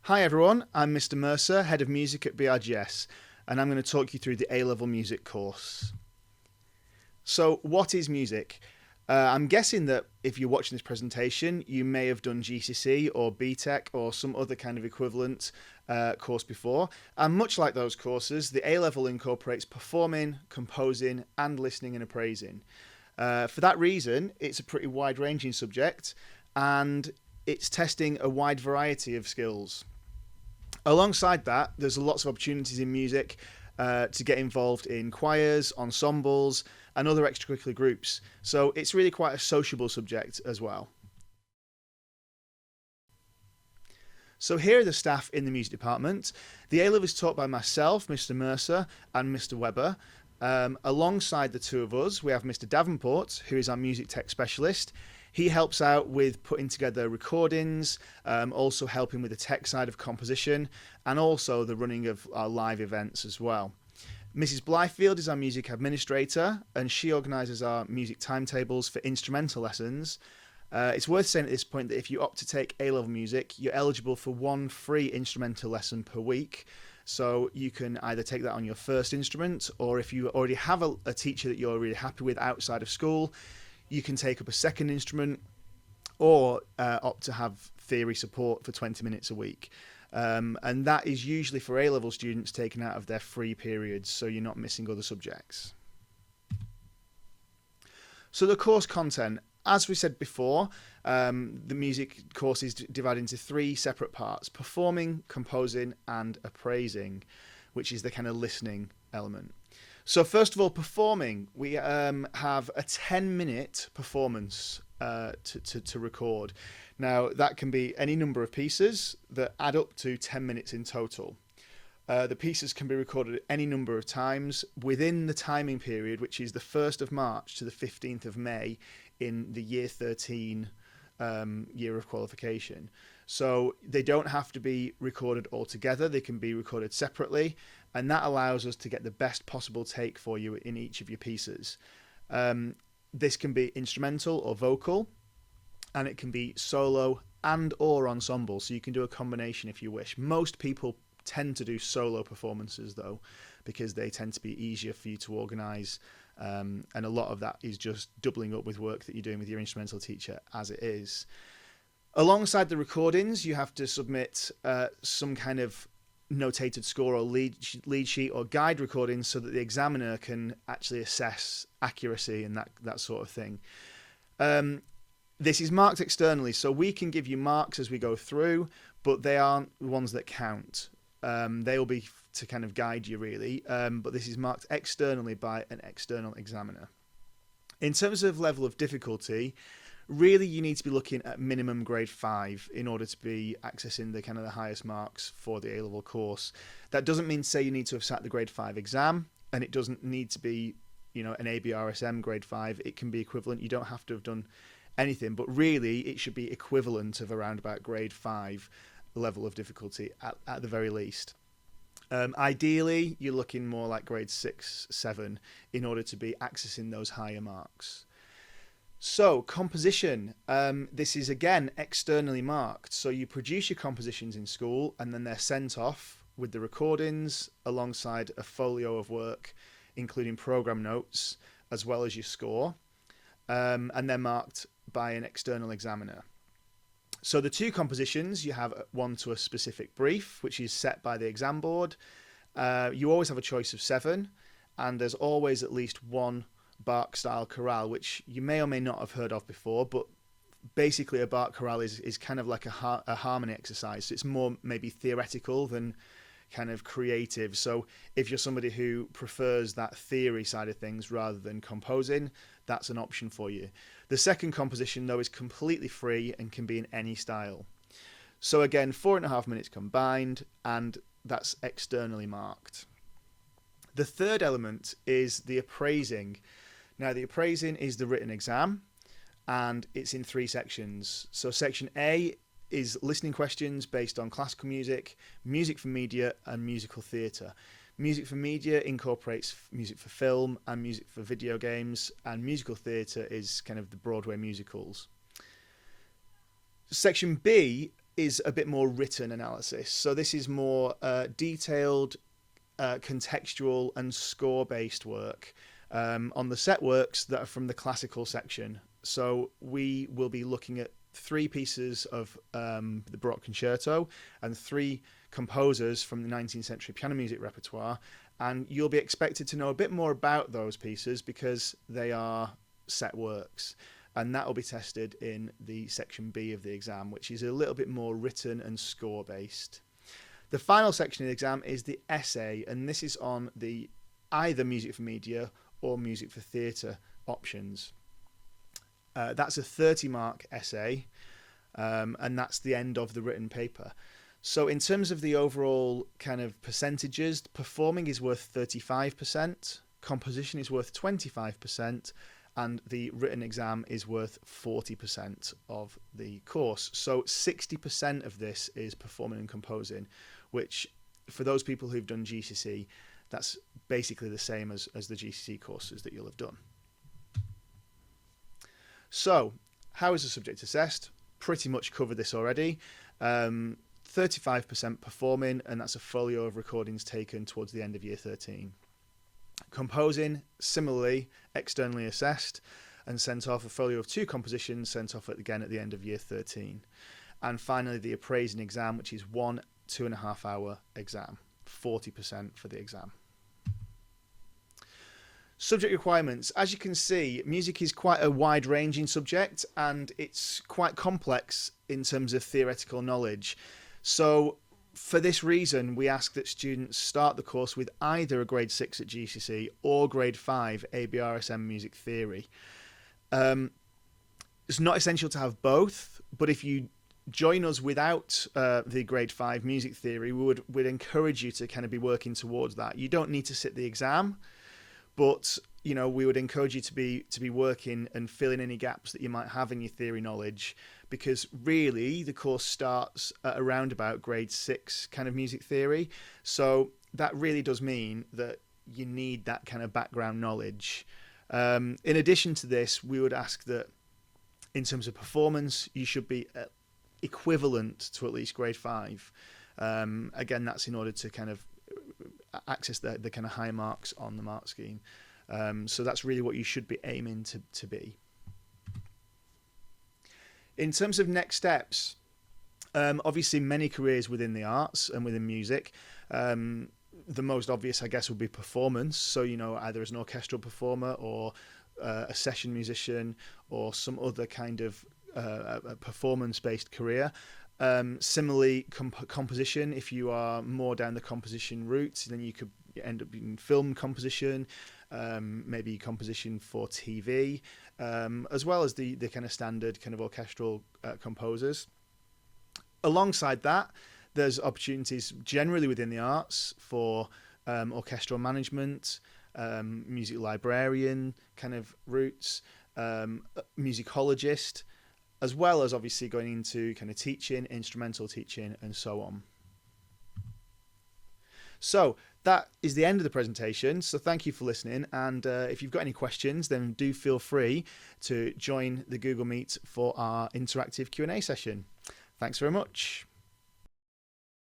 Hi everyone, I'm Mr. Mercer, Head of Music at BRGS, and I'm going to talk you through the A-Level Music course. So, what is music? I'm guessing that if you're watching this presentation, you may have done GCSE or BTEC or some other kind of equivalent course before. And much like those courses, the A-Level incorporates performing, composing, and listening and appraising. For that reason, it's a pretty wide-ranging subject, and it's testing a wide variety of skills. Alongside that, there's lots of opportunities in music to get involved in choirs, ensembles, and other extracurricular groups. So it's really quite a sociable subject as well. So here are the staff in the music department. The A-Level is taught by myself, Mr. Mercer, and Mr. Webber. Alongside the two of us, we have Mr. Davenport, who is our music tech specialist. He helps out with putting together recordings, also helping with the tech side of composition, and also the running of our live events as well. Mrs. Blyfield is our music administrator, and she organises our music timetables for instrumental lessons. It's worth saying at this point that if you opt to take A-Level music, you're eligible for one free instrumental lesson per week. So you can either take that on your first instrument, or if you already have a teacher that you're really happy with outside of school, you can take up a second instrument, or opt to have theory support for 20 minutes a week. And that is usually for A-Level students taken out of their free periods, so you're not missing other subjects. So the course content, as we said before, the music course is divided into three separate parts: performing, composing, and appraising, which is the kind of listening element. So first of all, performing, we have a 10-minute performance to record. Now, that can be any number of pieces that add up to 10 minutes in total. The pieces can be recorded at any number of times within the timing period, which is the 1st of March to the 15th of May in the Year 13 year of qualification. So they don't have to be recorded all together, they can be recorded separately, and that allows us to get the best possible take for you in each of your pieces. This can be instrumental or vocal, and it can be solo and or ensemble, so you can do a combination if you wish. Most people tend to do solo performances though, because they tend to be easier for you to organise, and a lot of that is just doubling up with work that you're doing with your instrumental teacher as it is. Alongside the recordings, you have to submit some kind of notated score or lead sheet or guide recordings so that the examiner can actually assess accuracy and that sort of thing. This is marked externally, so we can give you marks as we go through, but they aren't the ones that count. They will be to kind of guide you really, but this is marked externally by an external examiner. In terms of level of difficulty, really you need to be looking at minimum grade 5 in order to be accessing the kind of the highest marks for the A-Level course. That doesn't mean to say you need to have sat the grade 5 exam, and it doesn't need to be, you know, an ABRSM grade 5. It can be equivalent. You don't have to have done anything, but really it should be equivalent of around about grade 5 level of difficulty at the very least. Ideally, you're looking more like grade 6, 7 in order to be accessing those higher marks. So, composition. This is again externally marked. So you produce your compositions in school and then they're sent off with the recordings alongside a folio of work, including program notes, as well as your score. And they're marked by an external examiner. So the two compositions, you have one to a specific brief, which is set by the exam board. You always have a choice of 7, and there's always at least one Bach style chorale, which you may or may not have heard of before, but basically a Bach chorale is kind of like a harmony exercise. So it's more maybe theoretical than kind of creative. So if you're somebody who prefers that theory side of things rather than composing, that's an option for you. The second composition though is completely free and can be in any style. So again, 4.5 minutes combined, and that's externally marked. The third element is the appraising. Now the appraising is the written exam, and it's in 3 sections. So section A is listening questions based on classical music, music for media, and musical theatre. Music for media incorporates music for film and music for video games, and musical theatre is kind of the Broadway musicals. Section B is a bit more written analysis. So this is more detailed, contextual and score-based work on the set works that are from the classical section. So we will be looking at 3 pieces of the Baroque Concerto and 3 composers from the 19th century piano music repertoire, and you'll be expected to know a bit more about those pieces because they are set works, and that will be tested in the section B of the exam, which is a little bit more written and score based. The final section of the exam is the essay, and this is on the either music for media or music for theatre options. That's a 30-mark essay, and that's the end of the written paper. So in terms of the overall kind of percentages, performing is worth 35%, composition is worth 25%, and the written exam is worth 40% of the course. So 60% of this is performing and composing, which for those people who've done GCSE, that's basically the same as the GCSE courses that you'll have done. So how is the subject assessed? Pretty much covered this already. 35% performing, and that's a folio of recordings taken towards the end of year 13. Composing, similarly, externally assessed and sent off, a folio of 2 compositions sent off again at the end of year 13. And finally, the appraising exam, which is 1 2.5 hour exam, 40% for the exam. Subject requirements. As you can see, music is quite a wide-ranging subject, and it's quite complex in terms of theoretical knowledge. So for this reason, we ask that students start the course with either a grade 6 at GCSE or grade 5 ABRSM music theory. It's not essential to have both, but if you join us without the grade 5 music theory, we'd encourage you to kind of be working towards that. You don't need to sit the exam, but you know, we would encourage you to be working and filling any gaps that you might have in your theory knowledge, because really the course starts at around about grade 6 kind of music theory. So that really does mean that you need that kind of background knowledge. In addition to this, we would ask that in terms of performance, you should be equivalent to at least grade 5. Again, that's in order to kind of access the kind of high marks on the mark scheme. So that's really what you should be aiming to be. In terms of next steps, obviously many careers within the arts and within music. The most obvious, I guess, would be performance. So, you know, either as an orchestral performer or a session musician or some other kind of a performance-based career. Similarly, composition, if you are more down the composition route, then you could end up in film composition, maybe composition for TV, as well as the kind of standard kind of orchestral composers. Alongside that, there's opportunities generally within the arts for orchestral management, music librarian kind of routes, musicologist, as well as obviously going into kind of teaching, instrumental teaching, and so on. So that is the end of the presentation. So thank you for listening. And if you've got any questions, then do feel free to join the Google Meet for our interactive Q&A session. Thanks very much.